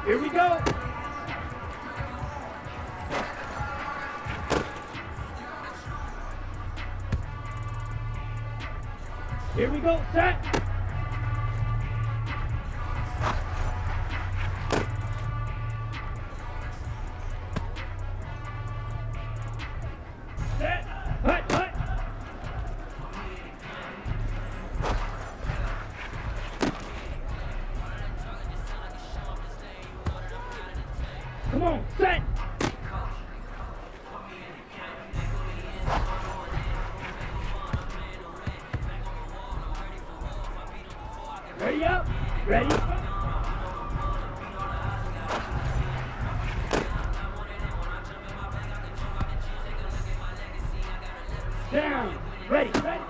Here we go. Here we go. Set. Set. Hut, hut. Come on, set. Ready up. Ready. Down. Ready. Ready.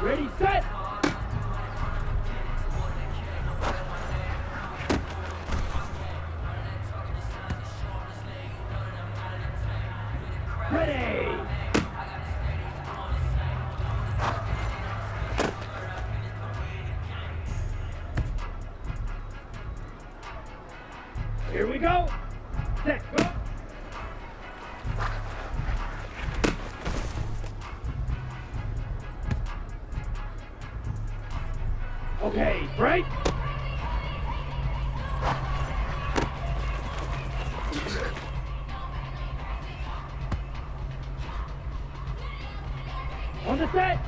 Ready, set. Ready. Here we go. Set. Go. Okay, break. On the set.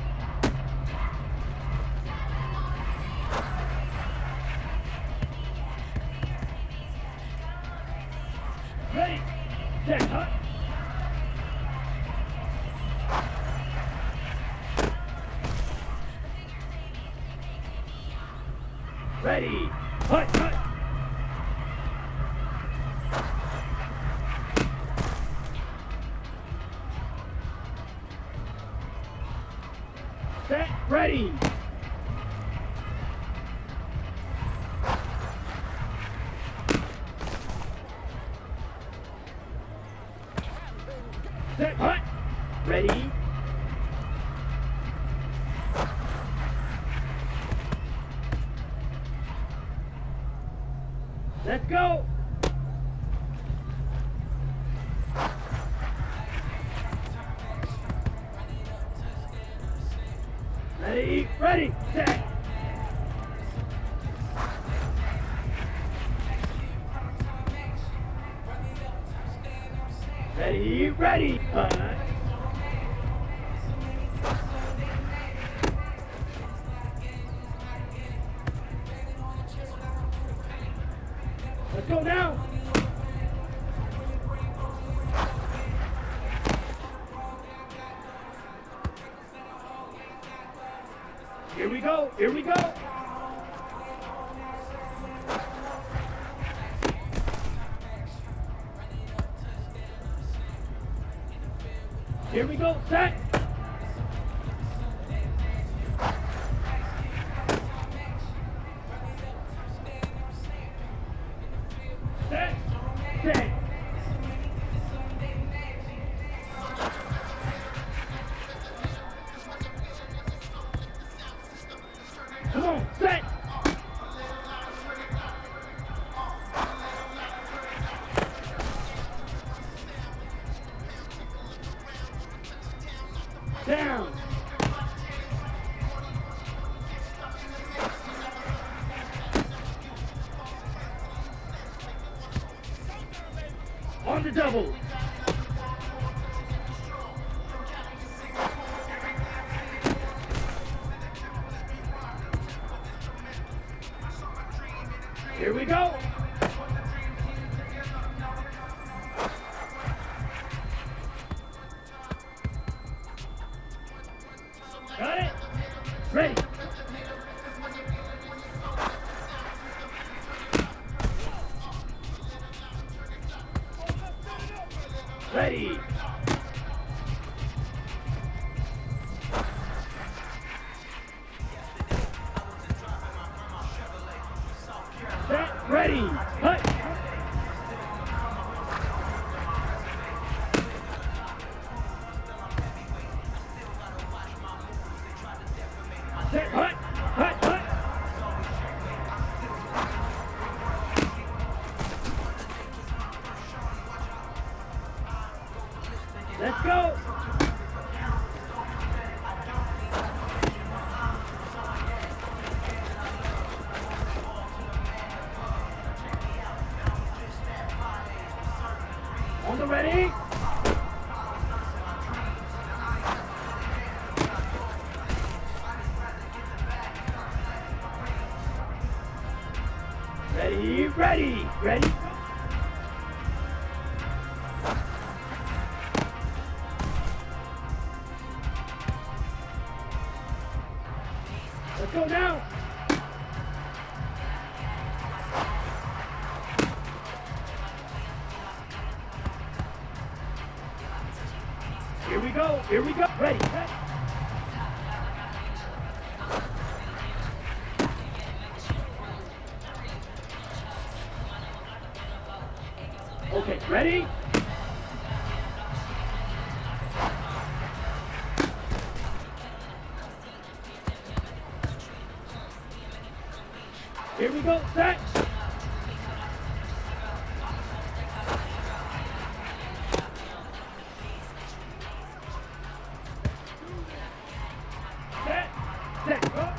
Ready. Set. Hut. Ready. Hut, hut. Set. Ready. Set. Hut. Ready. Let's go. Ready, ready, set. Ready, ready, hut. Let's go now. Here we go. Here we go. Here we go. Set. Set. Set. Come on, set. Down. On the double. Here we go. Got it. Ready. Ready. Set. Ready. Hut. On the ready. Ready, ready, ready. Let's go now. Here we go, here we go. Ready, set. Okay, ready? Here we go, set. Set, set, go.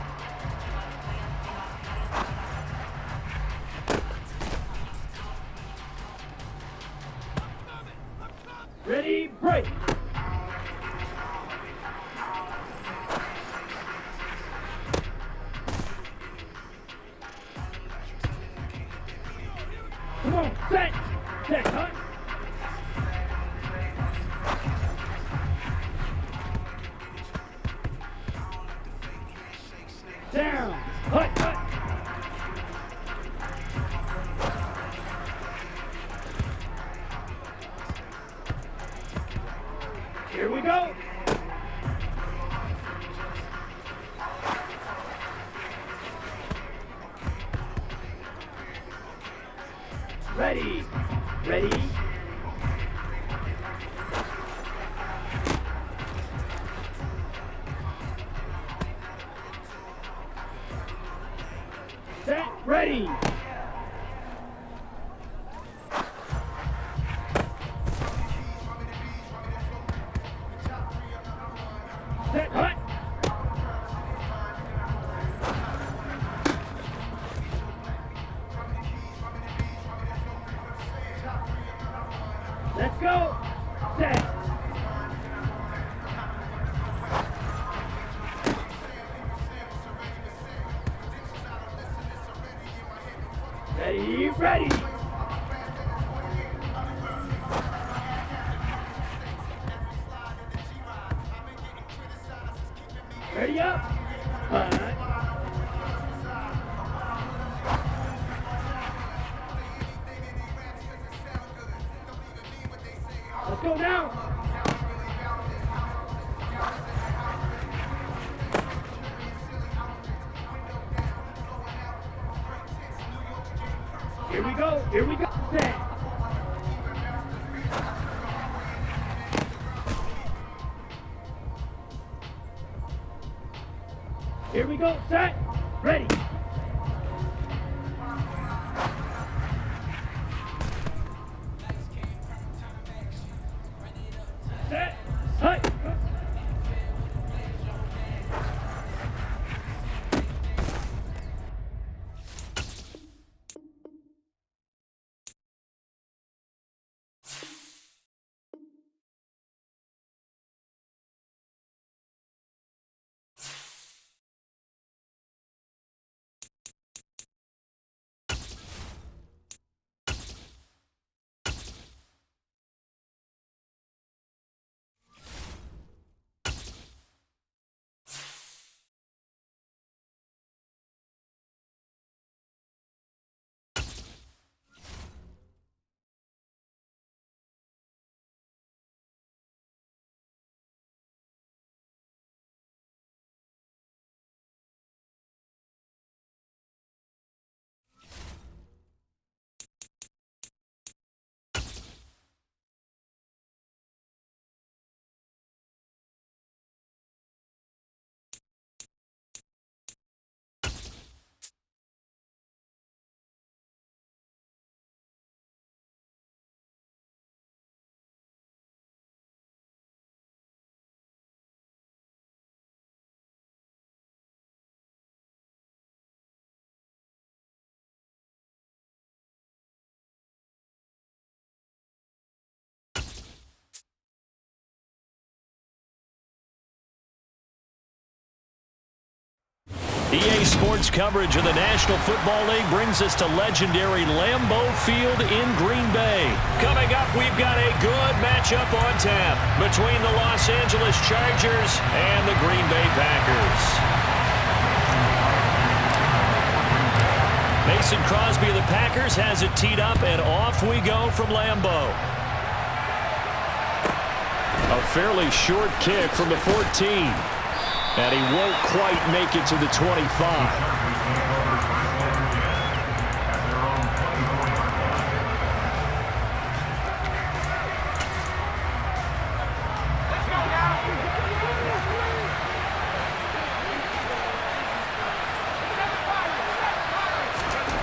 Ready, break. Come on, set, set, cut. Down, cut, cut. Here we go. Ready, ready. Set, ready. Set, cut. Let's go. Set. Ready, ready. Ready up. Cut. Let's go now. Here we go, here we go. Set. Here we go, set, ready. Set, cut. EA Sports coverage of the National Football League brings us to legendary Lambeau Field in Green Bay. Coming up, we've got a good matchup on tap between the Los Angeles Chargers and the Green Bay Packers. Mason Crosby of the Packers has it teed up, and off we go from Lambeau. A fairly short kick from the 14. And he won't quite make it to the 25.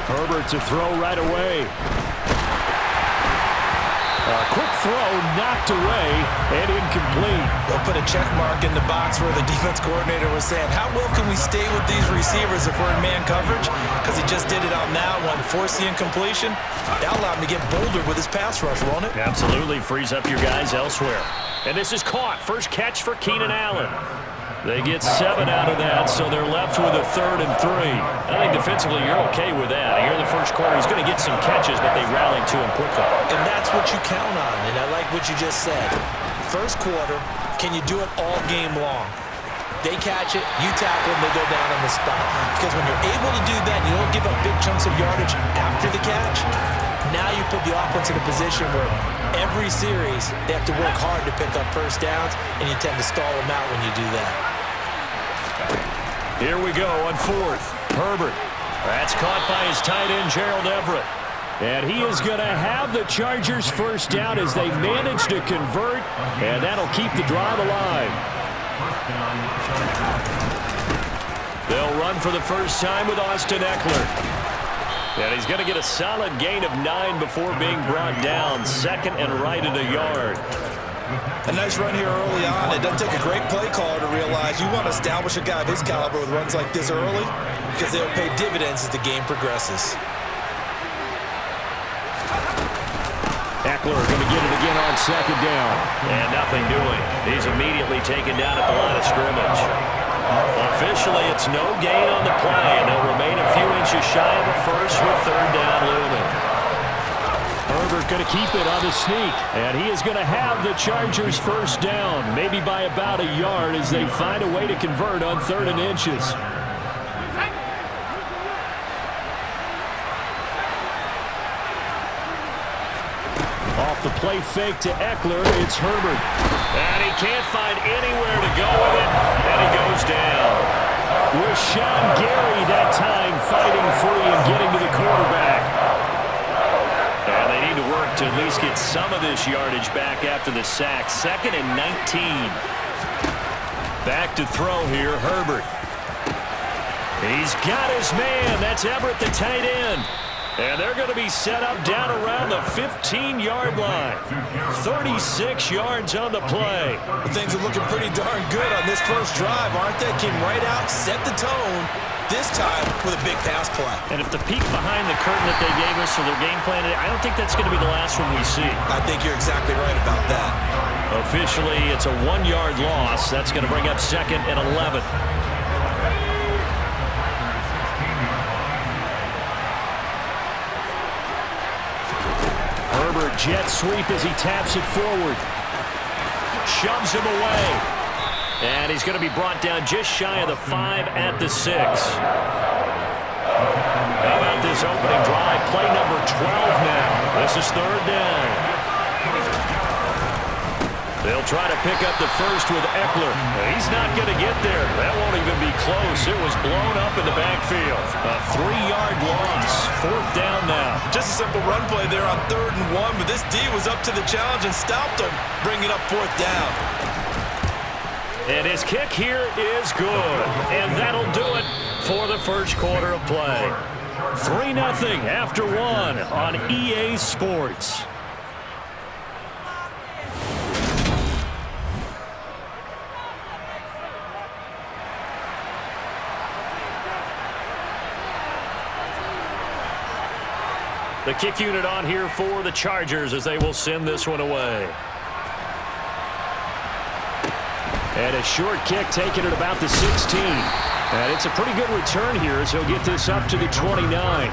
Herbert to throw right away. Quick throw knocked away and incomplete. They'll put a check mark in the box where the defense coordinator was saying, how well can we stay with these receivers if we're in man coverage? Because he just did it on that one, forced the incompletion. That allowed him to get bolder with his pass rush, won't it? Absolutely frees up your guys elsewhere. And this is caught. First catch for Keenan Allen. They get 7 out of that, so they're left with a 3rd and 3. I think defensively you're okay with that. Here in the first quarter, he's going to get some catches, but they rallied to him quickly. And that's what you count on, and I like what you just said. First quarter, can you do it all game long? They catch it, you tackle them, they go down on the spot. Because when you're able to do that, you don't give up big chunks of yardage after the catch. Now you put the offense in a position where every series they have to work hard to pick up first downs, and you tend to stall them out when you do that. Here we go on 4th. Herbert. That's caught by his tight end, Gerald Everett. And he is going to have the Chargers first down as they manage to convert, and that'll keep the drive alive. They'll run for the first time with Austin Eckler. And he's going to get a solid gain of 9 before being brought down. 2nd and right at a yard. A nice run here early on. It doesn't take a great play caller to realize you want to establish a guy of his caliber with runs like this early because they'll pay dividends as the game progresses. Eckler going to get it again on 2nd down. And nothing doing. He's immediately taken down at the line of scrimmage. Officially, it's no gain on the play, and they'll remain a few inches shy of the first with 3rd down looming. Herbert going to keep it on the sneak, and he is going to have the Chargers first down, maybe by about a yard as they find a way to convert on 3rd and inches. Off the play fake to Eckler, it's Herbert. And he can't find anywhere to go with it, and he goes down. Rashawn Gary that time fighting free and getting to the quarterback. And they need to work to at least get some of this yardage back after the sack. 2nd and 19. Back to throw here, Herbert. He's got his man. That's Everett, the tight end. And they're going to be set up down around the 15-yard line. 36 yards on the play. Things are looking pretty darn good on this first drive, aren't they? Came right out, set the tone, this time with a big pass play. And if the peek behind the curtain that they gave us for their game plan, I don't think that's going to be the last one we see. I think you're exactly right about that. Officially, it's a 1-yard loss. That's going to bring up 2nd and 11. Herbert jet sweep as he taps it forward. Shoves him away. And he's going to be brought down just shy of the 5 at the 6. How about this opening drive? Play number 12 now. This is 3rd down. They'll try to pick up the first with Eckler. He's not going to get there. That won't even be close. It was blown up in the backfield. A 3-yard loss. 4th down now. Just a simple run play there on 3rd and 1, but this D was up to the challenge and stopped him, bringing up 4th down. And his kick here is good. And that'll do it for the first quarter of play. 3-0 after 1 on EA Sports. The kick unit on here for the Chargers as they will send this one away. And a short kick taken at about the 16. And it's a pretty good return here as he'll get this up to the 29.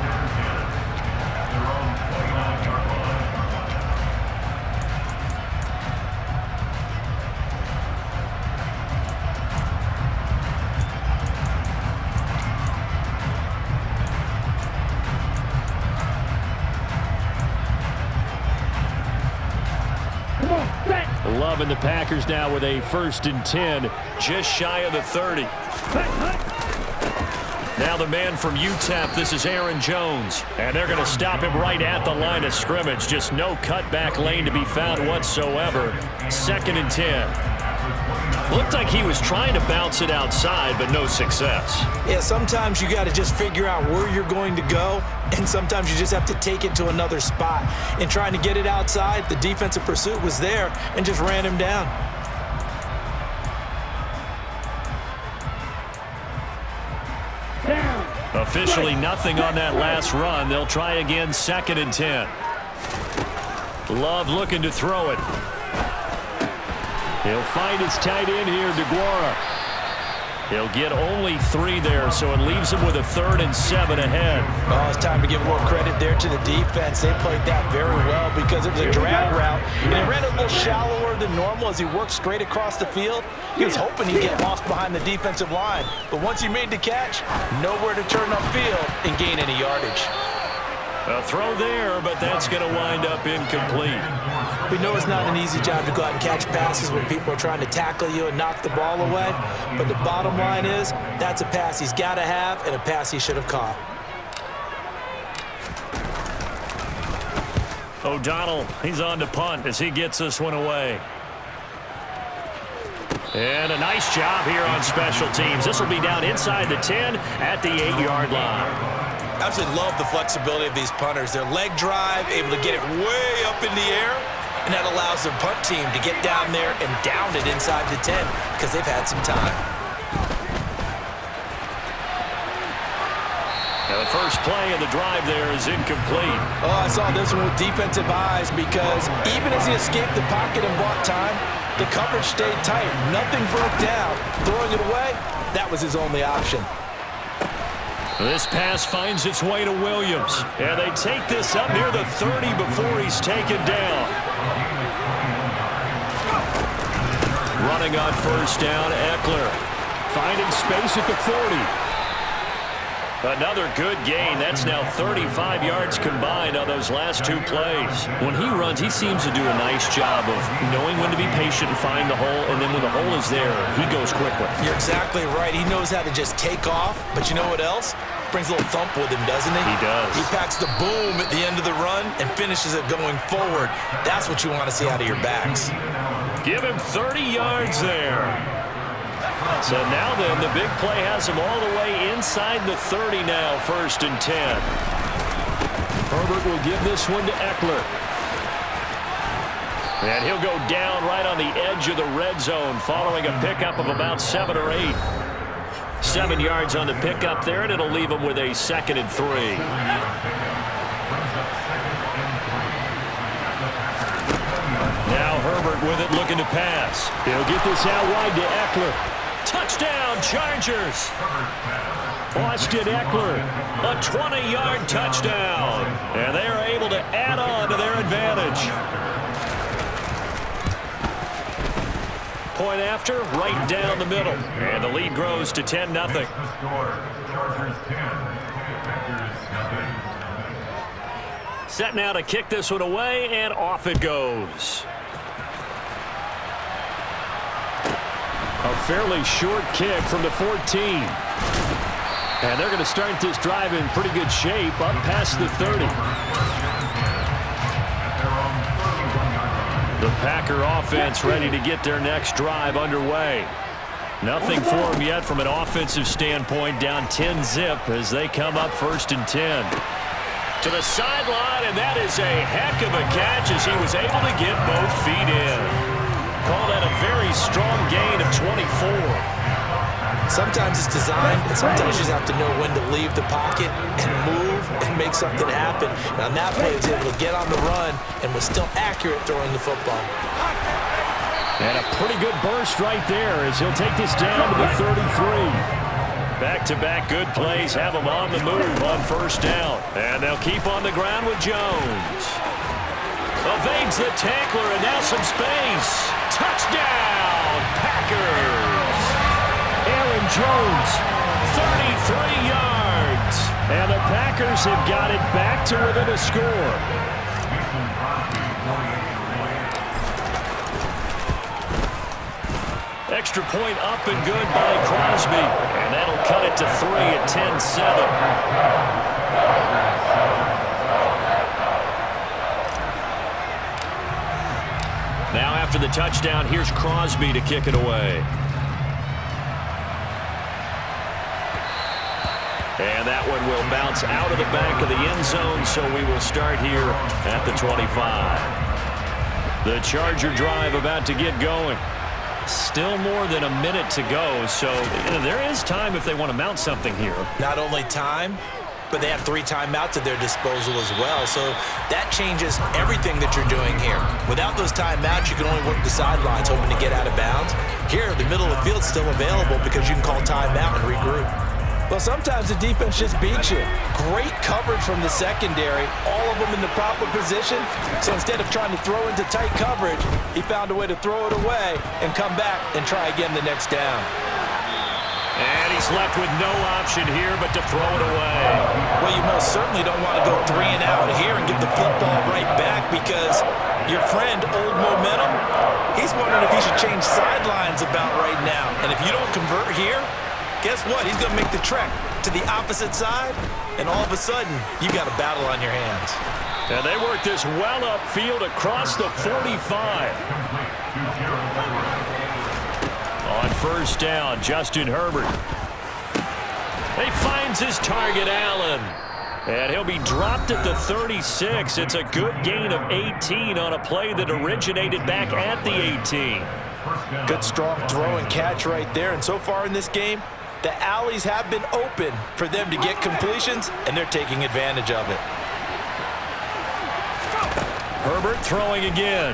Loving the Packers now with a 1st and 10, just shy of the 30. Now the man from UTEP, this is Aaron Jones. And they're going to stop him right at the line of scrimmage. Just no cutback lane to be found whatsoever. 2nd and 10. Looked like he was trying to bounce it outside, but no success. Yeah, sometimes you got to just figure out where you're going to go, and sometimes you just have to take it to another spot. And trying to get it outside, the defensive pursuit was there and just ran him down. Officially nothing on that last run. They'll try again, 2nd and 10. Love looking to throw it. He'll find his tight end here, DeGuara. He'll get only 3 there, so it leaves him with a 3rd and 7 ahead. Oh, it's time to give a little credit there to the defense. They played that very well because it was a drag route, and he ran a little shallower than normal as he worked straight across the field. He was hoping he'd get lost behind the defensive line, but once he made the catch, nowhere to turn upfield and gain any yardage. A throw there, but that's going to wind up incomplete. We know it's not an easy job to go out and catch passes when people are trying to tackle you and knock the ball away. But the bottom line is, that's a pass he's got to have and a pass he should have caught. O'Donnell, he's on to punt as he gets this one away. And a nice job here on special teams. This will be down inside the 10 at the 8-yard line. Absolutely love the flexibility of these punters. Their leg drive, able to get it way up in the air, and that allows the punt team to get down there and down it inside the 10 because they've had some time. Now the first play of the drive there is incomplete. Oh, I saw this one with defensive eyes because even as he escaped the pocket and bought time, the coverage stayed tight. Nothing broke down. Throwing it away, that was his only option. This pass finds its way to Williams. And they take this up near the 30 before he's taken down. Running on 1st down, Eckler. Finding space at the 40. Another good gain. That's now 35 yards combined on those last 2 plays. When he runs, he seems to do a nice job of knowing when to be patient and find the hole, and then when the hole is there, he goes quickly. You're exactly right. He knows how to just take off, but you know what else? Brings a little thump with him, doesn't he? He does. He packs the boom at the end of the run and finishes it going forward. That's what you want to see out of your backs. Give him 30 yards there. So now then, the big play has him all the way inside the 30 now, 1st and 10. Herbert will give this one to Eckler. And he'll go down right on the edge of the red zone following a pickup of about 7 or 8. 7 yards on the pickup there, and it'll leave him with a 2nd and 3. Now Herbert with it, looking to pass. He'll get this out wide to Eckler. Touchdown, Chargers. Austin Eckler, a 20-yard touchdown. And they are able to add on to their advantage. Point after, right down the middle. And the lead grows to 10-0. Set now to kick this one away, and off it goes. A fairly short kick from the 14. And they're going to start this drive in pretty good shape up past the 30. The Packer offense ready to get their next drive underway. Nothing for them yet from an offensive standpoint, down 10-zip as they come up 1st and 10. To the sideline, and that is a heck of a catch as he was able to get both feet in. Call that a very strong gain of 24. Sometimes it's designed, and sometimes you just have to know when to leave the pocket and move and make something happen. And on that play, he was able to get on the run and was still accurate throwing the football. And a pretty good burst right there as he'll take this down to the 33. Back-to-back good plays have them on the move on first down. And they'll keep on the ground with Jones. Evades the tackler, and now some space. Touchdown, Packers! Aaron Jones, 33 yards. And the Packers have got it back to within a score. Extra point up and good by Crosby. And that'll cut it to 3 at 10-7. Now after the touchdown, here's Crosby to kick it away. And that one will bounce out of the back of the end zone, so we will start here at the 25. The Charger drive about to get going. Still more than a minute to go, so there is time if they want to mount something here. Not only time, but they have 3 timeouts at their disposal as well, so that changes everything that you're doing here. Without those timeouts, you can only work the sidelines, hoping to get out of bounds. Here, the middle of the field's still available because you can call timeout and regroup. Well, sometimes the defense just beats you. Great coverage from the secondary, all of them in the proper position. So instead of trying to throw into tight coverage, he found a way to throw it away and come back and try again the next down. And he's left with no option here but to throw it away. Well, you most certainly don't want to go 3 and out here and get the football right back because your friend, Old Momentum, he's wondering if he should change sidelines about right now. And if you don't convert here, guess what? He's going to make the trek to the opposite side, and all of a sudden, you got a battle on your hands. And they work this well upfield across the 45. On first down, Justin Herbert. He finds his target, Allen. And he'll be dropped at the 36. It's a good gain of 18 on a play that originated back at the 18. Good strong throw and catch right there. And so far in this game, the alleys have been open for them to get completions, and they're taking advantage of it. Herbert throwing again.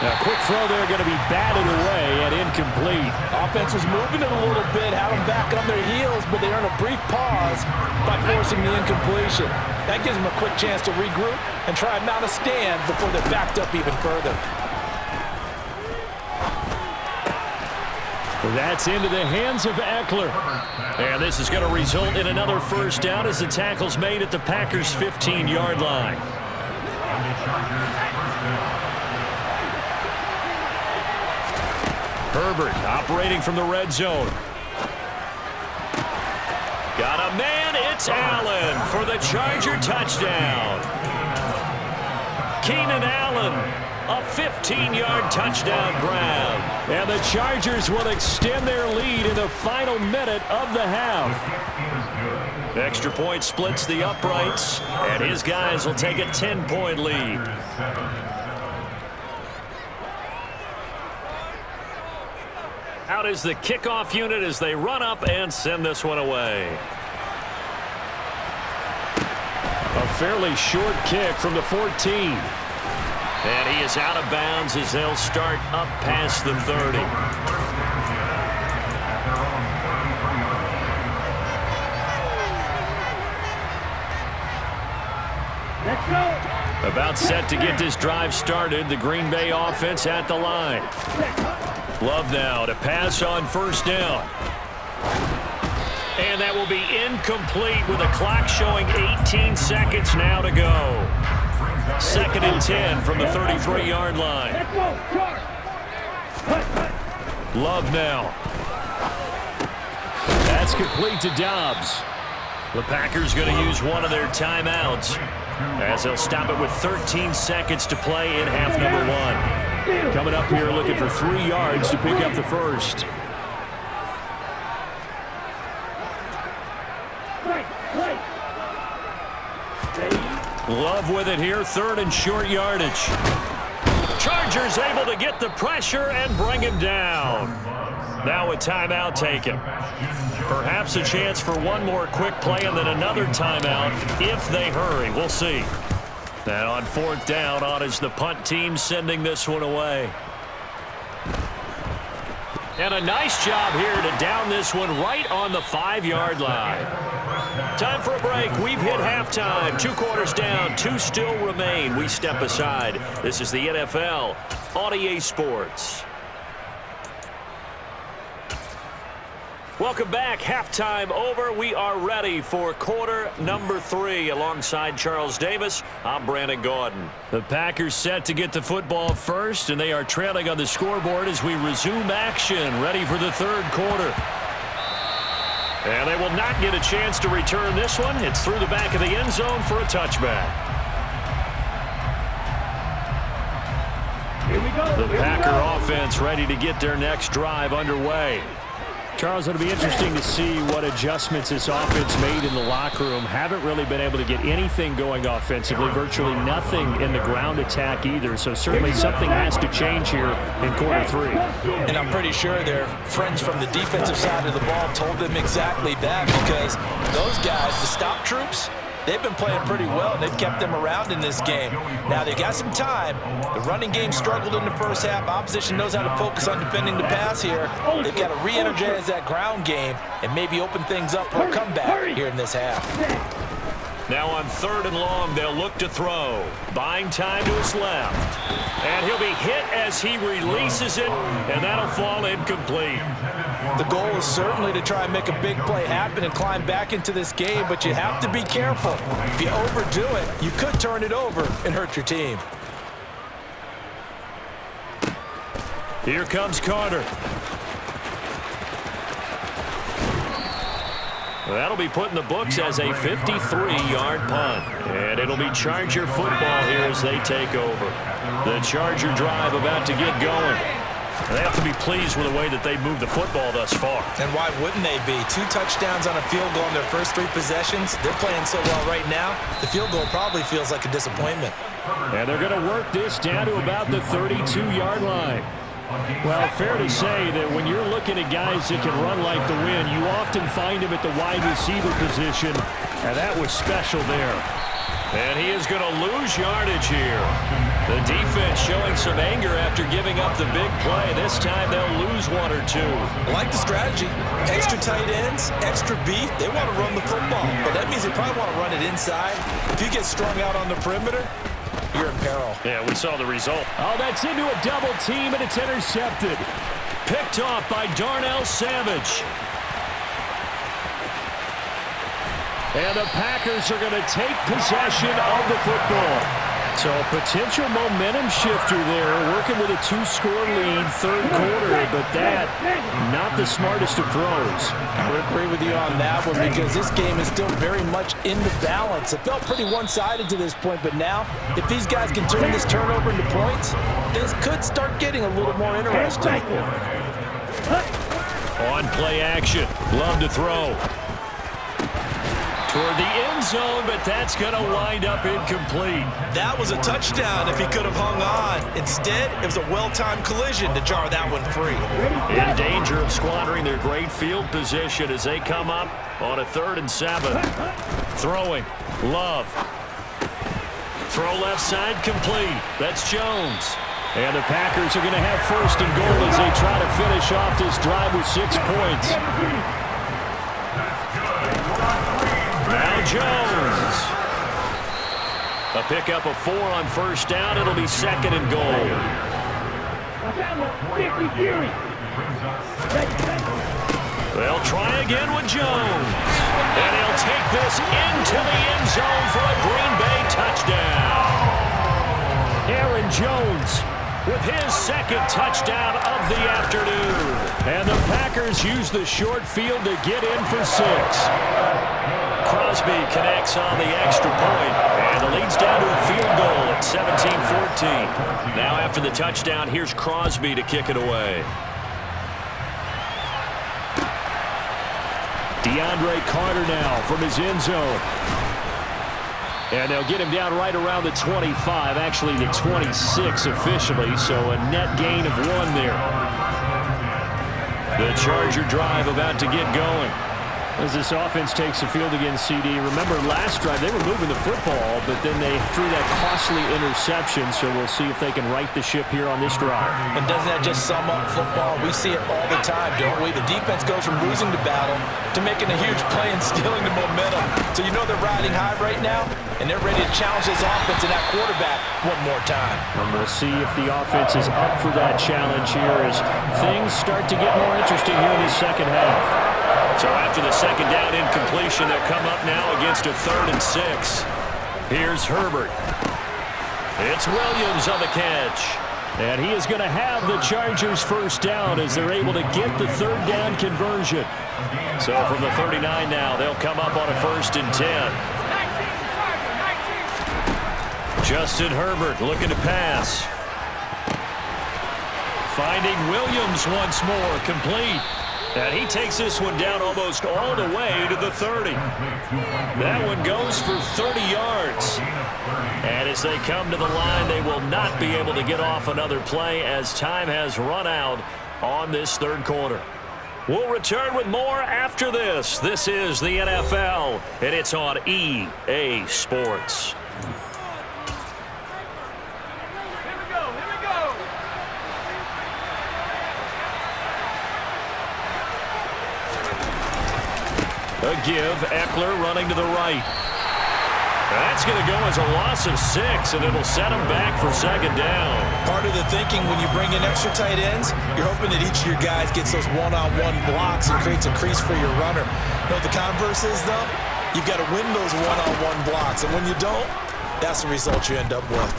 Now, quick throw there, going to be batted away and incomplete. Offense was moving it a little bit, had them back on their heels, but they earn a brief pause by forcing the incompletion. That gives them a quick chance to regroup and try and mount a stand before they're backed up even further. That's into the hands of Eckler. And this is going to result in another first down as the tackle's made at the Packers' 15-yard line. Herbert operating from the red zone. Got a man, it's Allen for the Charger touchdown. Keenan Allen, a 15-yard touchdown grab. And the Chargers will extend their lead in the final minute of the half. Extra point splits the uprights, and his guys will take a 10-point lead. Out is the kickoff unit as they run up and send this one away. A fairly short kick from the 14. And he is out of bounds as they'll start up past the 30. Let's go. About set to get this drive started. The Green Bay offense at the line. Love now to pass on first down. And that will be incomplete with the clock showing 18 seconds now to go. 2nd and 10 from the 33-yard line. Love now. That's complete to Dobbs. The Packers going to use one of their timeouts as they'll stop it with 13 seconds to play in half number 1. Coming up here looking for 3 yards to pick up the first. Love with it here, 3rd and short yardage. Chargers able to get the pressure and bring him down. Now a timeout taken. Perhaps a chance for one more quick play and then another timeout if they hurry. We'll see. And on 4th down, on is the punt team sending this one away. And a nice job here to down this one right on the 5-yard line. Time for a break. We've hit halftime. 2 quarters down. 2 still remain. We step aside. This is the NFL on EA Sports. Welcome back. Halftime over. We are ready for quarter number 3. Alongside Charles Davis, I'm Brandon Gaudin. The Packers set to get the football first, and they are trailing on the scoreboard as we resume action, ready for the 3rd quarter. And they will not get a chance to return this one. It's through the back of the end zone for a touchback. Here we go. The Packer offense ready to get their next drive underway. Charles, it'll be interesting to see what adjustments this offense made in the locker room. Haven't really been able to get anything going offensively, virtually nothing in the ground attack either. So certainly something has to change here in quarter 3. And I'm pretty sure their friends from the defensive side of the ball told them exactly that, because those guys, the stop troops, they've been playing pretty well. They've kept them around in this game. Now, they got some time. The running game struggled in the first half. Opposition knows how to focus on defending the pass here. They've got to re-energize that ground game and maybe open things up for a comeback here in this half. Now on 3rd and long, they'll look to throw. Buying time to his left. And he'll be hit as he releases it, and that'll fall incomplete. The goal is certainly to try and make a big play happen and climb back into this game, but you have to be careful. If you overdo it, you could turn it over and hurt your team. Here comes Carter. That'll be put in the books as a 53-yard punt. And it'll be Charger football here as they take over. The Charger drive about to get going. They have to be pleased with the way that they moved the football thus far. And why wouldn't they be? 2 touchdowns on a field goal in their first 3 possessions. They're playing so well right now, the field goal probably feels like a disappointment. And they're going to work this down to about the 32-yard line. Well, fair to say that when you're looking at guys that can run like the wind, you often find them at the wide receiver position, and that was special there. And he is going to lose yardage here. The defense showing some anger after giving up the big play. This time they'll lose 1 or 2. I like the strategy. Extra tight ends, extra beef. They want to run the football, but that means they probably want to run it inside. If you get strung out on the perimeter, you're in peril. Yeah, we saw the result. Oh, that's into a double team, and it's intercepted. Picked off by Darnell Savage. And the Packers are going to take possession of the football. So a potential momentum shifter there, working with a 2-score lead, 3rd quarter, but that, not the smartest of throws. I would agree with you on that one, because this game is still very much in the balance. It felt pretty one-sided to this point, but now, if these guys can turn this turnover into points, this could start getting a little more interesting. On play action, love to throw. Toward the end zone, but that's going to wind up incomplete. That was a touchdown if he could have hung on. Instead, it was a well-timed collision to jar that one free. In danger of squandering their great field position as they come up on a 3rd and 7. Throwing, Love. Throw left side, complete. That's Jones. And the Packers are going to have 1st and goal as they try to finish off this drive with 6 points. Now Jones. A pickup of 4 on 1st down. It'll be 2nd and goal. They'll try again with Jones. And he'll take this into the end zone for a Green Bay touchdown. Aaron Jones with his 2nd touchdown of the afternoon. And the Packers use the short field to get in for 6. Crosby connects on the extra point, and the lead's down to a field goal at 17-14. Now after the touchdown, here's Crosby to kick it away. DeAndre Carter now from his end zone. And they'll get him down right around the 25, actually the 26 officially, so a net gain of 1 there. The Charger drive about to get going. As this offense takes the field against CD. Remember, last drive, they were moving the football, but then they threw that costly interception, so we'll see if they can right the ship here on this drive. And doesn't that just sum up football? We see it all the time, don't we? The defense goes from losing the battle to making a huge play and stealing the momentum. So you know they're riding high right now, and they're ready to challenge this offense and that quarterback one more time. And we'll see if the offense is up for that challenge here as things start to get more interesting here in the second half. So after the second down incompletion, they'll come up now against a 3rd and 6. Here's Herbert. It's Williams on the catch. And he is going to have the Chargers first down as they're able to get the 3rd down conversion. So from the 39 now, they'll come up on a 1st and 10. Justin Herbert looking to pass. Finding Williams once more, complete. And he takes this one down almost all the way to the 30. That one goes for 30 yards. And as they come to the line, they will not be able to get off another play as time has run out on this 3rd quarter. We'll return with more after this. This is the NFL, and it's on EA Sports. A give, Eckler running to the right. That's going to go as a loss of 6, and it'll set him back for 2nd down. Part of the thinking when you bring in extra tight ends, you're hoping that each of your guys gets those one-on-one blocks and creates a crease for your runner. You know what the converse is, though? You've got to win those one-on-one blocks, and when you don't, that's the result you end up with.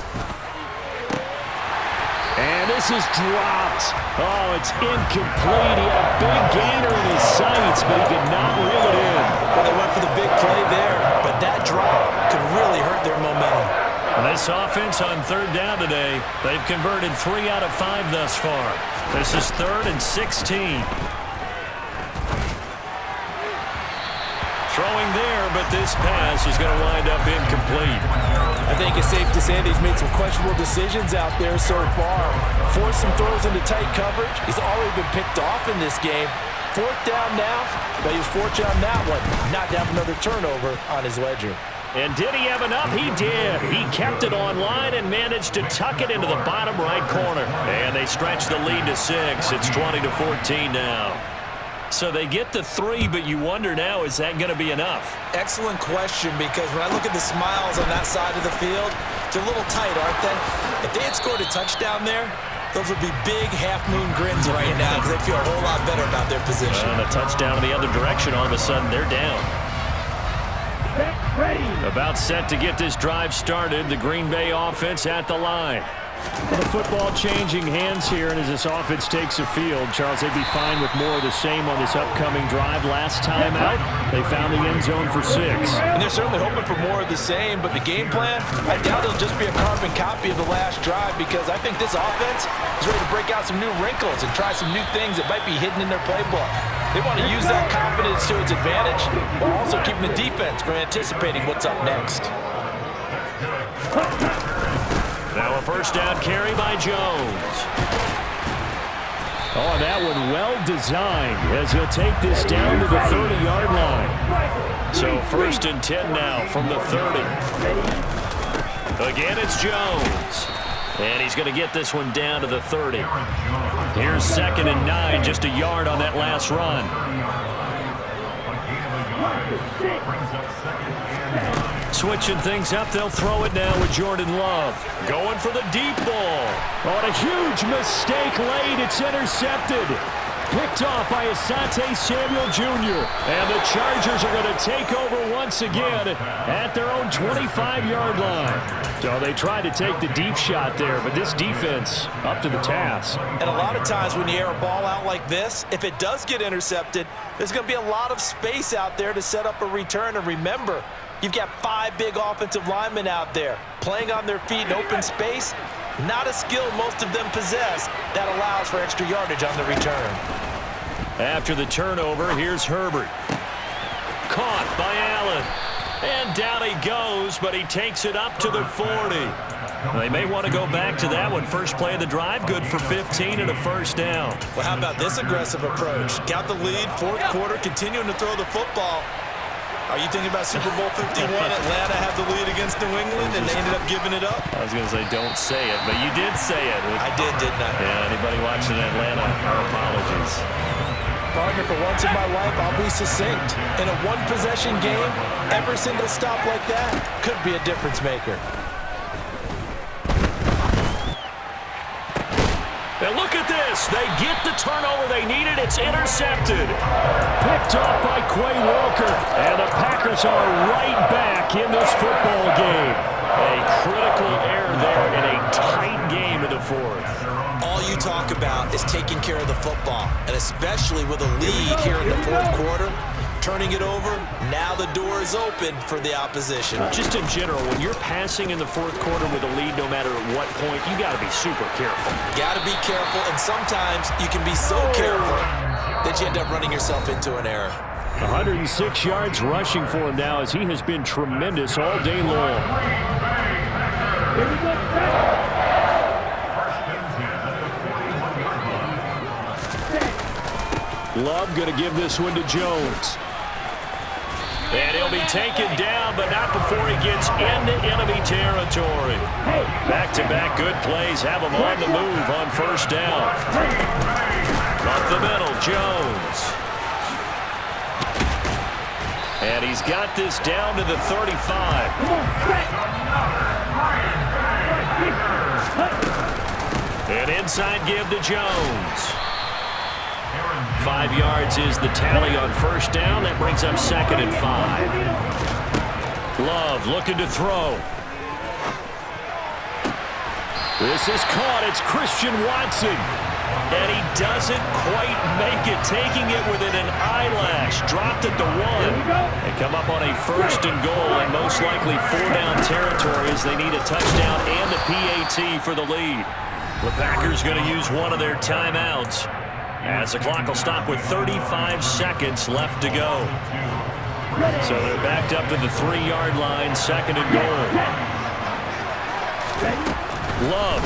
And this is dropped. Oh, it's incomplete. He had a big gainer in his sights, but he could not reel it in. Well, they went for the big play there, but that drop could really hurt their momentum. And this offense on 3rd down today, they've converted 3 out of 5 thus far. This is 3rd and 16. Throwing there, but this pass is going to wind up incomplete. I think it's safe to say that he's made some questionable decisions out there so far. Forced some throws into tight coverage. He's already been picked off in this game. 4th down now, but he was fortunate on that one. Not to have another turnover on his ledger. And did he have enough? He did. He kept it on line and managed to tuck it into the bottom right corner. And they stretch the lead to 6. It's 20-14 now. So they get the 3, but you wonder now, is that going to be enough? Excellent question, because when I look at the smiles on that side of the field, they're a little tight, aren't they? If they had scored a touchdown there, those would be big half-moon grins right now because they feel a whole lot better about their position. And a touchdown in the other direction, all of a sudden they're down. Ready. About set to get this drive started, the Green Bay offense at the line. The football changing hands here, and as this offense takes the field, Charles, they'd be fine with more of the same on this upcoming drive. Last time out, they found the end zone for 6. And they're certainly hoping for more of the same, but the game plan, I doubt it'll just be a carbon copy of the last drive, because I think this offense is ready to break out some new wrinkles and try some new things that might be hidden in their playbook. They want to use that confidence to its advantage, while also keeping the defense from anticipating what's up next. Now a 1st down carry by Jones. Oh, that one well designed as he'll take this down to the 30-yard line. So 1st and 10 now from the 30. Again, it's Jones. And he's going to get this one down to the 30. Here's 2nd and 9, just a yard on that last run. Switching things up, they'll throw it now with Jordan Love. Going for the deep ball. On a huge mistake late, it's intercepted. Picked off by Asante Samuel Jr. And the Chargers are going to take over once again at their own 25-yard line. So they tried to take the deep shot there, but this defense up to the task. And a lot of times when you air a ball out like this, if it does get intercepted, there's going to be a lot of space out there to set up a return. And remember, you've got 5 big offensive linemen out there playing on their feet in open space. Not a skill most of them possess that allows for extra yardage on the return. After the turnover, here's Herbert. Caught by Allen. And down he goes, but he takes it up to the 40. They may want to go back to that one. First play of the drive, good for 15 and a first down. Well, how about this aggressive approach? Got the lead, fourth quarter, continuing to throw the football. Are you thinking about Super Bowl 51? Atlanta had the lead against New England, and they ended up giving it up? I was going to say don't say it, but you did say it. I did, didn't I? Yeah, anybody watching Atlanta, our apologies. Partner, for once in my life, I'll be succinct. In a one-possession game, every single stop like that could be a difference maker. And look at this. They get the turnover they needed. It's intercepted. Picked off by Quay Walker. And the Packers are right back in this football game. A critical error there in a tight game in the fourth. All you talk about is taking care of the football, and especially with a lead here in the fourth quarter, turning it over, now the door is open for the opposition. Just in general, when you're passing in the fourth quarter with a lead, no matter at what point, you got to be super careful. Got to be careful, and sometimes you can be so careful that you end up running yourself into an error. 106 yards rushing for him now as he has been tremendous all day long. Here we go. Love going to give this one to Jones. And he'll be taken down, but not before he gets into enemy territory. Back-to-back good plays have him on the move on first down. Up the middle, Jones. And he's got this down to the 35. And inside give to Jones. 5 yards is the tally on first down. That brings up 2nd and 5. Love looking to throw. This is caught. It's Christian Watson. And he doesn't quite make it, taking it within an eyelash. Dropped at the 1. They come up on a 1st and goal, and most likely 4-down territory as they need a touchdown and a PAT for the lead. The Packers going to use one of their timeouts, as the clock will stop with 35 seconds left to go. So they're backed up to the 3-yard line, 2nd and goal. Love.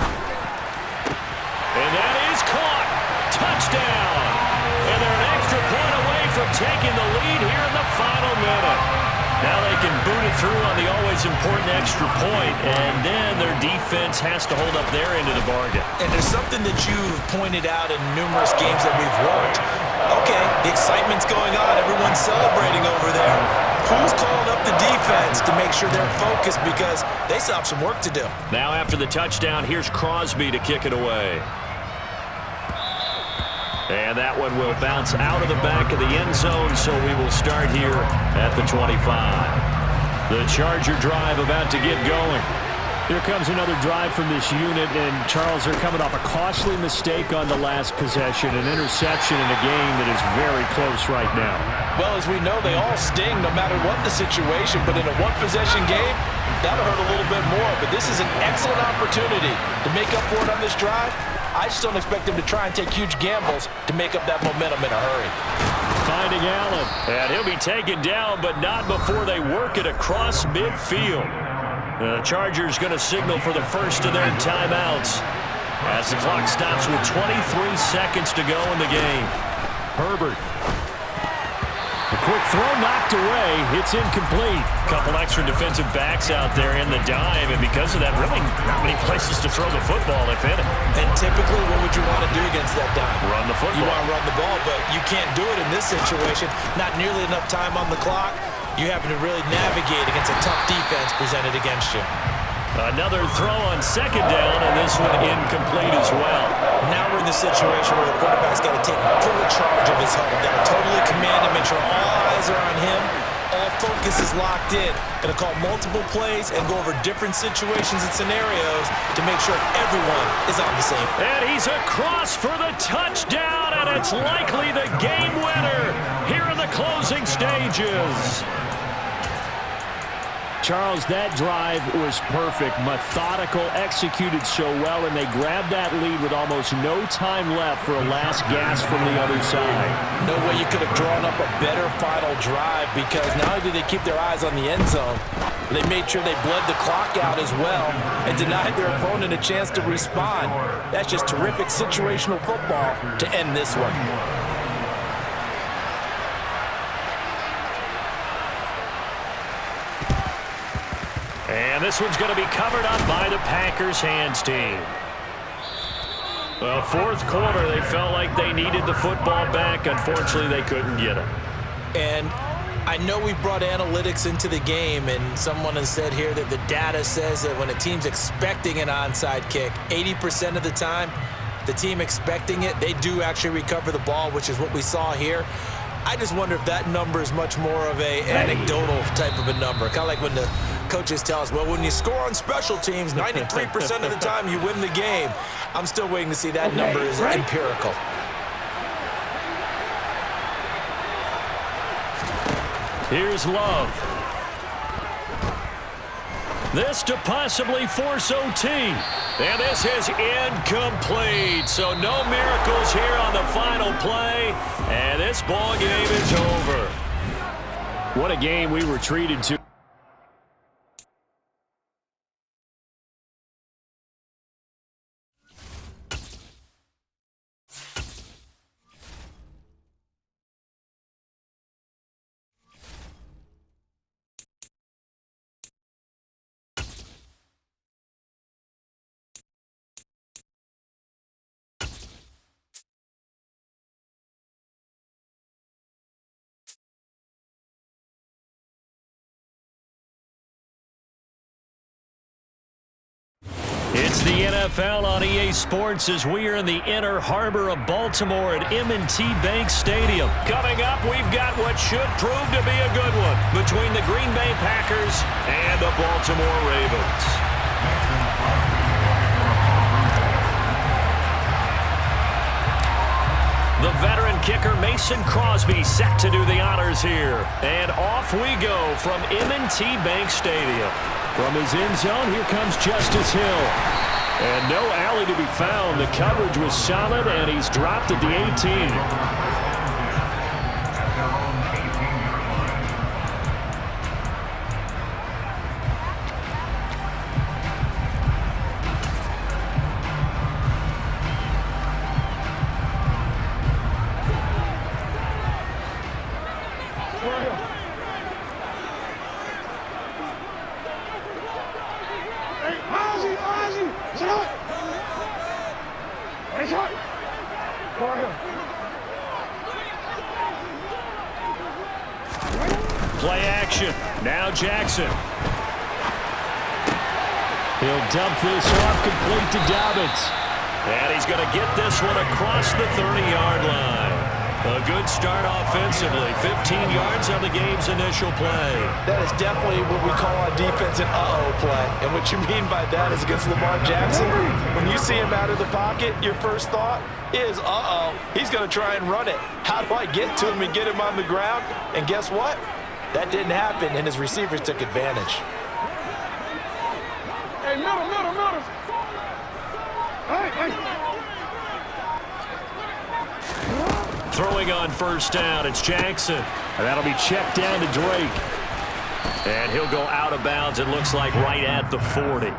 And that is caught. Touchdown. And they're an extra point away from taking the lead here in the final minute. Now they can boot it through on the always important extra point, and then their defense has to hold up their end of the bargain. And there's something that you've pointed out in numerous games that we've worked. Okay, the excitement's going on. Everyone's celebrating over there. Who's calling up the defense to make sure they're focused, because they still have some work to do. Now after the touchdown, here's Crosby to kick it away. And that one will bounce out of the back of the end zone, so we will start here at the 25. The Charger drive about to get going. Here comes another drive from this unit, and Charles, they're coming off a costly mistake on the last possession, an interception in a game that is very close right now. Well, as we know, they all sting no matter what the situation, but in a one-possession game, that'll hurt a little bit more. But this is an excellent opportunity to make up for it on this drive. I just don't expect them to try and take huge gambles to make up that momentum in a hurry. Finding Allen. And he'll be taken down, but not before they work it across midfield. The Chargers going to signal for the first of their timeouts as the clock stops with 23 seconds to go in the game. Herbert. A quick throw knocked away. It's incomplete. Couple extra defensive backs out there in the dime, and because of that, really not many places to throw the football, if any. And typically, what would you want to do against that dime? Run the football. You want to run the ball, but you can't do it in this situation. Not nearly enough time on the clock. You have to really navigate against a tough defense presented against you. Another throw on 2nd down, and this one incomplete as well. Now we're in the situation where the quarterback's got to take full charge of his huddle. Got to totally command him, make sure all eyes are on him. All focus is locked in. Going to call multiple plays and go over different situations and scenarios to make sure everyone is on the same. And he's across for the touchdown, and it's likely the game winner here in the closing stages. Charles, that drive was perfect, methodical, executed so well, and they grabbed that lead with almost no time left for a last gasp from the other side. No way you could have drawn up a better final drive, because not only did they keep their eyes on the end zone, they made sure they bled the clock out as well and denied their opponent a chance to respond. That's just terrific situational football to end this one. And this one's going to be covered up by the Packers hands team. Well, fourth quarter, they felt like they needed the football back. Unfortunately, they couldn't get it. And I know we brought analytics into the game, and someone has said here that the data says that when a team's expecting an onside kick, 80% of the time, the team expecting it, they do actually recover the ball, which is what we saw here. I just wonder if that number is much more of an anecdotal type of a number. Kind of like when the coaches tell us, well, when you score on special teams, 93% of the time you win the game. I'm still waiting to see that number is empirical. Here's Love. This to possibly force OT. And this is incomplete. So no miracles here on the final play. And this ball game is over. What a game we were treated to. It's the NFL on EA Sports as we are in the inner harbor of Baltimore at M&T Bank Stadium. Coming up, we've got what should prove to be a good one between the Green Bay Packers and the Baltimore Ravens. The veteran kicker Mason Crosby set to do the honors here. And off we go from M&T Bank Stadium. From his end zone, here comes Justice Hill. And no alley to be found. The coverage was solid, and he's dropped at the 18. Play action. Now Jackson. He'll dump this off complete to Dobbins. And he's going to get this one across the 30-yard line. A good start offensively. 15 yards on the game's initial play. That is definitely what we call on defense an uh-oh play. And what you mean by that is against Lamar Jackson, when you see him out of the pocket, your first thought is, uh-oh, he's going to try and run it. How do I get to him and get him on the ground? And guess what? That didn't happen, and his receivers took advantage. Hey, middle. Hey. Throwing on first down, it's Jackson. And that'll be checked down to Drake. And he'll go out of bounds, it looks like right at the 40.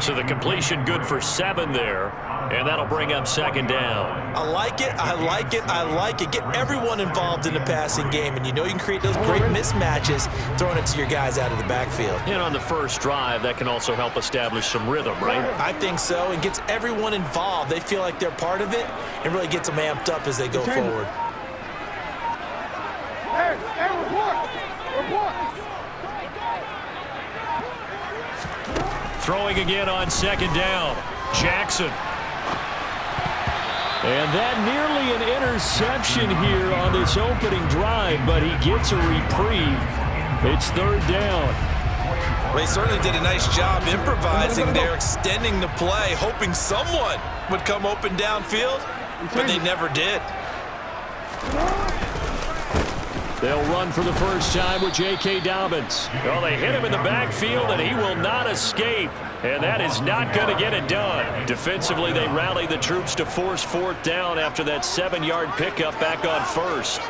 So the completion good for 7 there. And that'll bring up second down. I like it. Get everyone involved in the passing game, and you know you can create those great mismatches throwing it to your guys out of the backfield. And on the first drive, that can also help establish some rhythm, right? I think so, and gets everyone involved. They feel like they're part of it, and really gets them amped up as they go forward. Hey, report. Throwing again on second down. Jackson. And that nearly an interception here on this opening drive, but he gets a reprieve. It's third down. Well, they certainly did a nice job improvising there, extending the play, hoping someone would come open downfield, but they never did. They'll run for the first time with J.K. Dobbins. Well, they hit him in the backfield, and he will not escape. And that is not going to get it done. Defensively, they rally the troops to force fourth down after that 7-yard pickup back on first.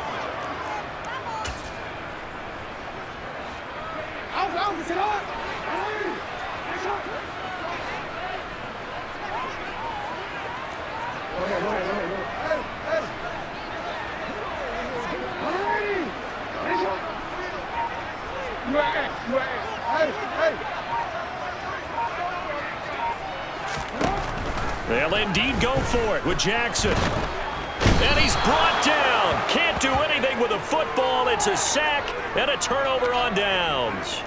They'll indeed go for it with Jackson. And he's brought down. Can't do anything with a football. It's a sack and a turnover on downs.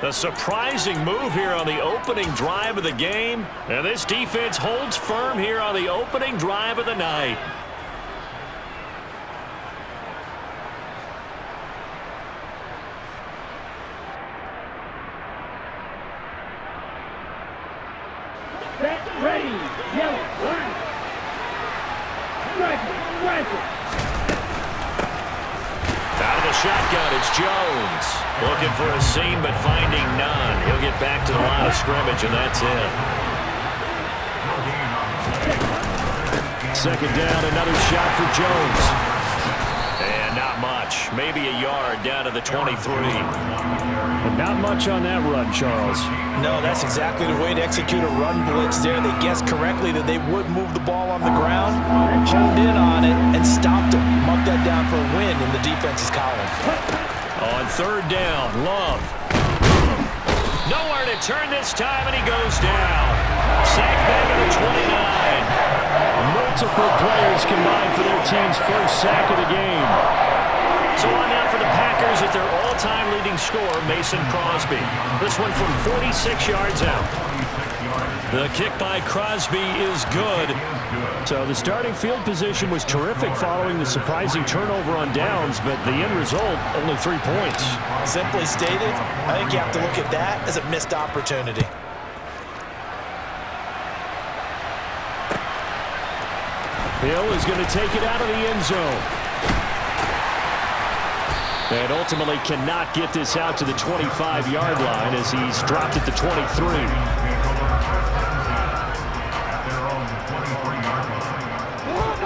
A surprising move here on the opening drive of the game. And this defense holds firm here on the opening drive of the night. Ready, yellow, line. Rifle. Out of the shotgun, it's Jones. Looking for a seam, but finding none. He'll get back to the line of scrimmage, and that's it. Second down, another shot for Jones. And not much. Maybe a yard down to the 23. But not much on that run, Charles. No, that's exactly the way to execute a run blitz there. They guessed correctly that they would move the ball on the ground, honed in on it, and stopped them. Mark that down for a win in the defense's column. On third down, Love. Nowhere to turn this time, and he goes down. Sack back at the 29. Multiple players combined for their team's first sack of the game. So on now for the Packers at their all-time leading scorer, Mason Crosby. This one from 46 yards out. The kick by Crosby is good. So the starting field position was terrific following the surprising turnover on downs, but the end result, only 3 points. Simply stated, I think you have to look at that as a missed opportunity. Hill is going to take it out of the end zone. And ultimately cannot get this out to the 25-yard line as he's dropped at the 23.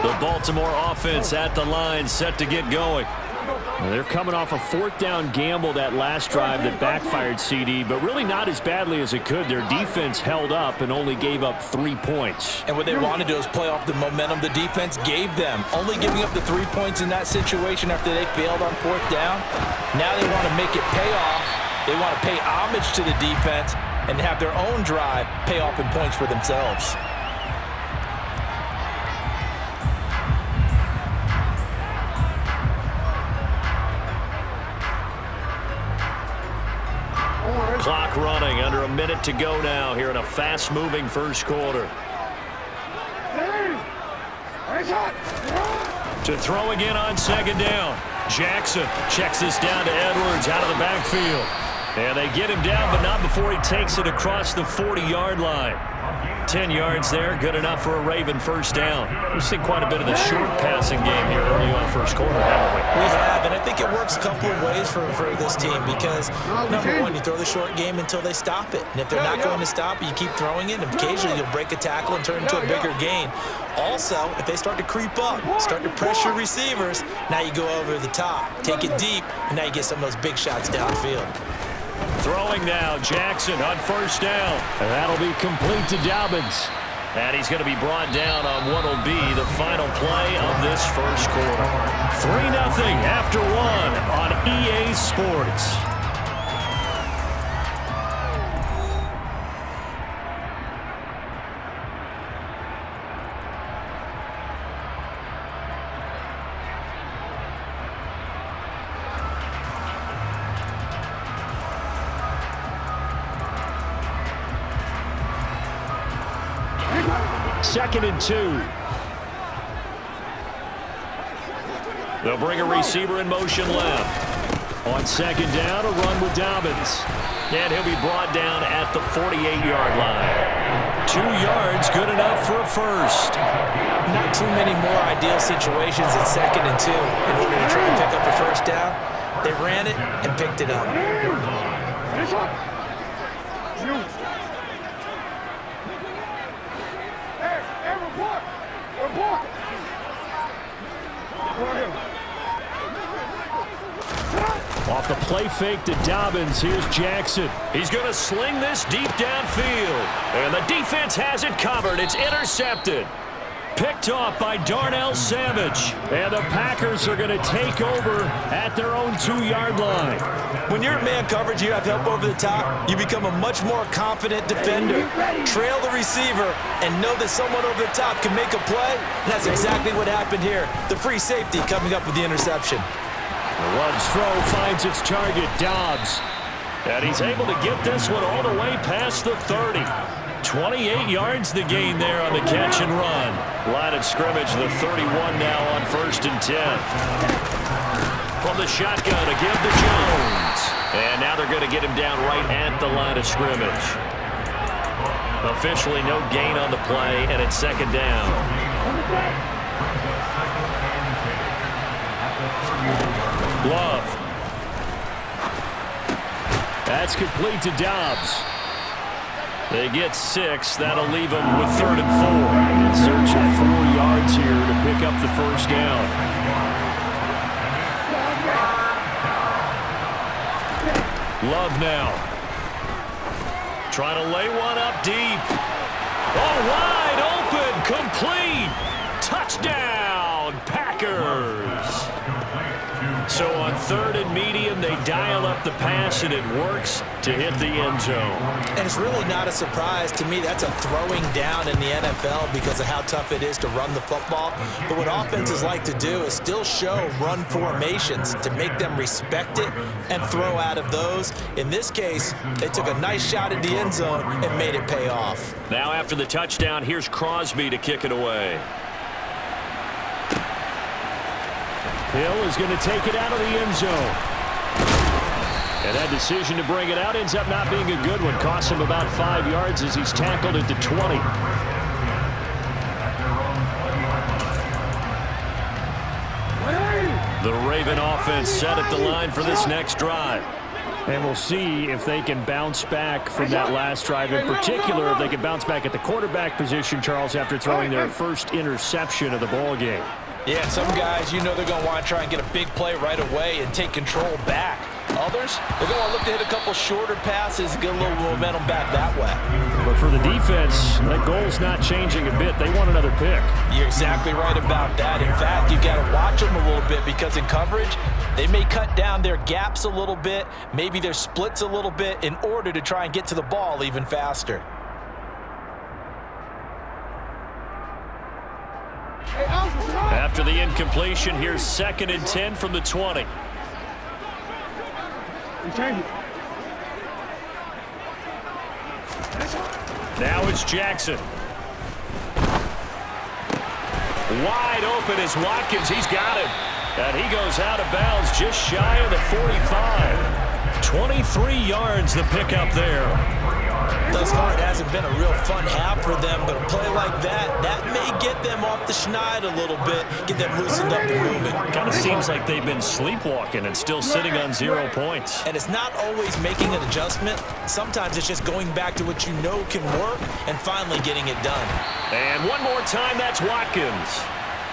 The Baltimore offense at the line, set to get going. Well, they're coming off a fourth down gamble that last drive that backfired, CD, but really not as badly as it could. Their defense held up and only gave up 3 points. And what they want to do is play off the momentum the defense gave them. Only giving up the 3 points in that situation after they failed on fourth down. Now they want to make it pay off. They want to pay homage to the defense and have their own drive pay off in points for themselves. Clock running, under a minute to go now here in a fast-moving first quarter. To throw again on second down. Jackson checks this down to Edwards out of the backfield. And they get him down, but not before he takes it across the 40-yard line. 10 yards there, good enough for a Raven first down. We've seen quite a bit of the short passing game here early on first quarter, haven't we? We have, and I think it works a couple of ways for this team because, number one, you throw the short game until they stop it. And if they're not going to stop it, you keep throwing it, and occasionally you'll break a tackle and turn it into a bigger gain. Also, if they start to creep up, start to pressure receivers, now you go over the top, take it deep, and now you get some of those big shots downfield. Throwing now, Jackson on first down. And that'll be complete to Dobbins. And he's going to be brought down on what will be the final play of this first quarter. 3-0 after one on EA Sports. Second and 2. They'll bring a receiver in motion left. On second down, a run with Dobbins. And he'll be brought down at the 48-yard line. 2 yards, good enough for a first. Not too many more ideal situations in 2nd and 2 in order to try and pick up a first down. They ran it and picked it up. Off the play fake to Dobbins, here's Jackson. He's going to sling this deep downfield. And the defense has it covered. It's intercepted. Picked off by Darnell Savage. And the Packers are going to take over at their own 2-yard line. When you're in man coverage, you have help over the top, you become a much more confident defender. Trail the receiver and know that someone over the top can make a play. And that's exactly what happened here. The free safety coming up with the interception. Love's throw finds its target, Dobbs. And he's able to get this one all the way past the 30. 28 yards the gain there on the catch and run. Line of scrimmage, the 31 now on 1st and 10. From the shotgun, a give to Jones. And now they're going to get him down right at the line of scrimmage. Officially no gain on the play, and it's 2nd down. Love. That's complete to Dobbs. They get 6. That'll leave them with 3rd and 4. In search of 4 yards here to pick up the first down. Love now. Trying to lay one up deep. Oh, wide open. Complete. Touchdown, Packers. So on 3rd and medium, they dial up the pass, and it works to hit the end zone. And it's really not a surprise to me. That's a throwing down in the NFL because of how tough it is to run the football. But what offenses like to do is still show run formations to make them respect it and throw out of those. In this case, they took a nice shot at the end zone and made it pay off. Now after the touchdown, here's Crosby to kick it away. Hill is going to take it out of the end zone. And that decision to bring it out ends up not being a good one. Costs him about 5 yards as he's tackled at the 20. The Raven offense set at the line for this next drive. And we'll see if they can bounce back from that last drive. In particular, if they can bounce back at the quarterback position, Charles, after throwing their first interception of the ball game. Yeah, some guys, you know they're going to want to try and get a big play right away and take control back. Others, they're going to look to hit a couple shorter passes, get a little momentum back that way. But for the defense, that goal's not changing a bit. They want another pick. You're exactly right about that. In fact, you got to watch them a little bit because in coverage, they may cut down their gaps a little bit, maybe their splits a little bit in order to try and get to the ball even faster. After the incompletion, here's 2nd and 10 from the 20. Now it's Jackson. Wide open is Watkins. He's got it. And he goes out of bounds just shy of the 45. 23 yards the pickup there. Thus far, it hasn't been a real fun half for them, but a play like that may get them off the schneid a little bit, get them loosened up and moving. Kind of seems like they've been sleepwalking and still sitting on 0 points. And it's not always making an adjustment. Sometimes it's just going back to what you know can work and finally getting it done. And one more time, that's Watkins.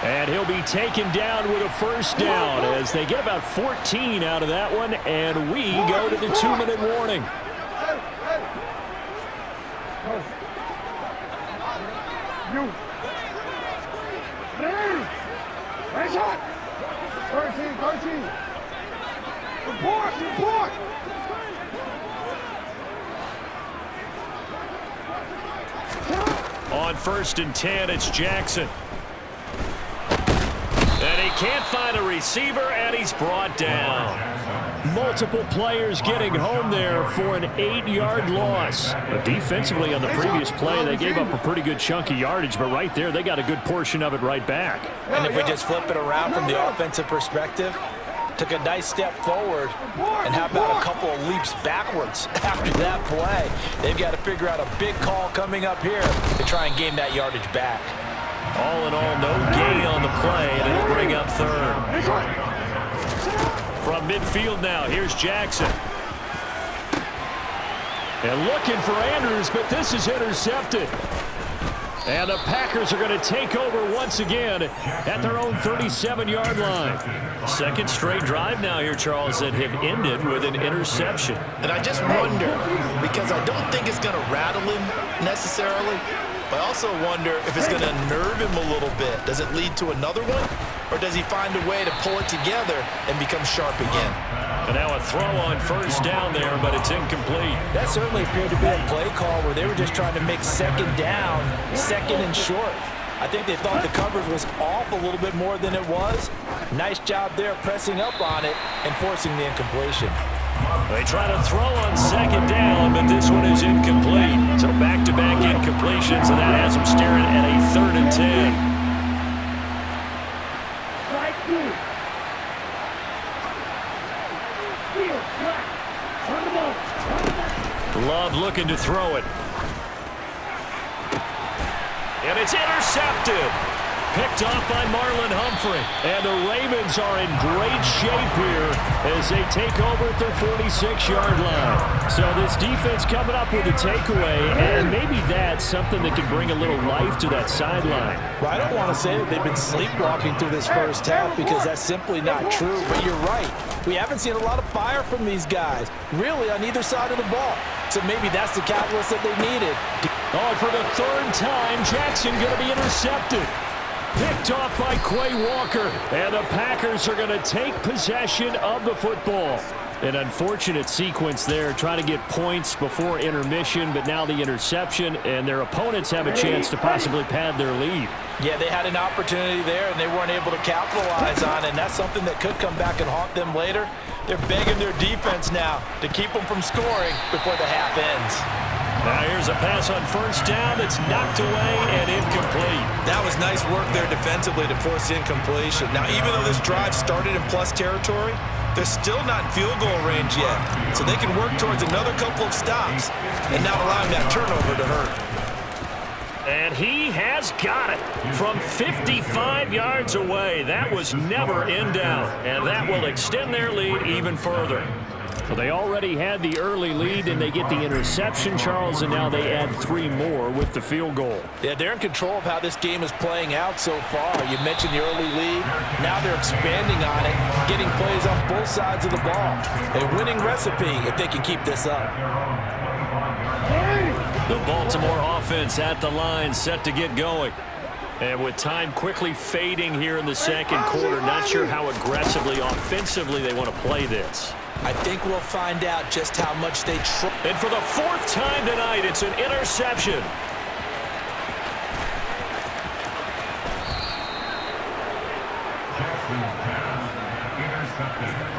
And he'll be taken down with a first down as they get about 14 out of that one, and we go to the 2-minute warning. Report! On 1st and 10, it's Jackson. And he can't find a receiver, and he's brought down. Multiple players getting home there for an 8-yard loss. But defensively on the previous play, they gave up a pretty good chunk of yardage, but right there, they got a good portion of it right back. And if we just flip it around from the offensive perspective, took a nice step forward, and how about a couple of leaps backwards after that play? They've got to figure out a big call coming up here to try and gain that yardage back. All in all, no gain on the play, and it'll bring up third. From midfield now, here's Jackson. And looking for Andrews, but this is intercepted. And the Packers are going to take over once again at their own 37-yard line. Second straight drive now here, Charles, that have ended with an interception. And I just wonder, because I don't think it's going to rattle him necessarily, but I also wonder if it's going to nerve him a little bit. Does it lead to another one? Or does he find a way to pull it together and become sharp again? And now a throw on first down there, but it's incomplete. That certainly appeared to be a play call where they were just trying to make second down, second and short. I think they thought the coverage was off a little bit more than it was. Nice job there pressing up on it and forcing the incompletion. They try to throw on second down, but this one is incomplete. So back-to-back incompletions, and that has them staring at a 3rd and 10. Love looking to throw it. And it's intercepted. Picked off by Marlon Humphrey. And the Ravens are in great shape here as they take over at their 46-yard line. So this defense coming up with a takeaway, and maybe that's something that can bring a little life to that sideline. Well, I don't want to say that they've been sleepwalking through this first half because that's simply not true, but you're right. We haven't seen a lot of fire from these guys, really, on either side of the ball. So maybe that's the catalyst that they needed. Oh, for the 3rd time, Jackson going to be intercepted. Picked off by Quay Walker. And the Packers are going to take possession of the football. An unfortunate sequence there, trying to get points before intermission, but now the interception, and their opponents have a chance to possibly pad their lead. Yeah, they had an opportunity there, and they weren't able to capitalize on it, and that's something that could come back and haunt them later. They're begging their defense now to keep them from scoring before the half ends. Now here's a pass on first down that's knocked away and incomplete. That was nice work there defensively to force the incompletion. Now, even though this drive started in plus territory, they're still not in field goal range yet. So they can work towards another couple of stops and not allowing that turnover to hurt. And he has got it from 55 yards away. That was never in doubt, and that will extend their lead even further. Well, they already had the early lead, and they get the interception, Charles, and now they add 3 more with the field goal. Yeah, they're in control of how this game is playing out so far. You mentioned the early lead. Now they're expanding on it, getting plays on both sides of the ball. A winning recipe if they can keep this up. The Baltimore offense at the line, set to get going. And with time quickly fading here in the second quarter, not sure how aggressively, offensively they want to play this. I think we'll find out just how much they try. And for the 4th time tonight, it's an interception.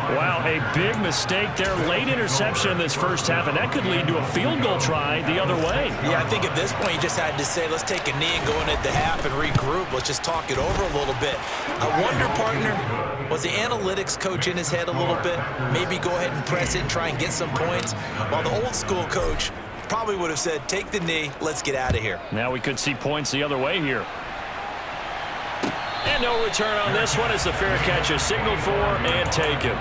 Wow, a big mistake there. Late interception in this first half, and that could lead to a field goal try the other way. Yeah, I think at this point you just had to say, let's take a knee and go into the half and regroup. Let's just talk it over a little bit. I wonder, partner, was the analytics coach in his head a little bit? Maybe go ahead and press it and try and get some points? While the old school coach probably would have said, take the knee, let's get out of here. Now we could see points the other way here. And no return on this one as the fair catch is signaled for and taken.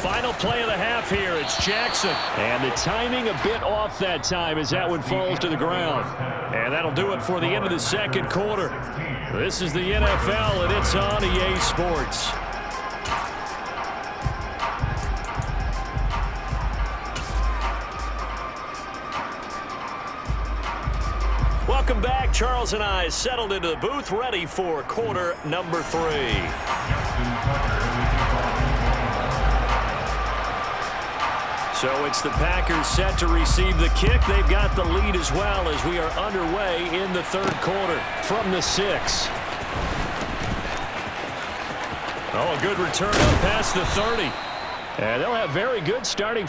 Final play of the half here. It's Jackson. And the timing a bit off that time as that one falls to the ground. And that'll do it for the end of the second quarter. This is the NFL, and it's on EA Sports. Welcome back. Charles and I settled into the booth, ready for quarter number 3. So it's the Packers set to receive the kick. They've got the lead as well as we are underway in the third quarter from the 6. Oh, a good return up past the 30. And they'll have very good starting.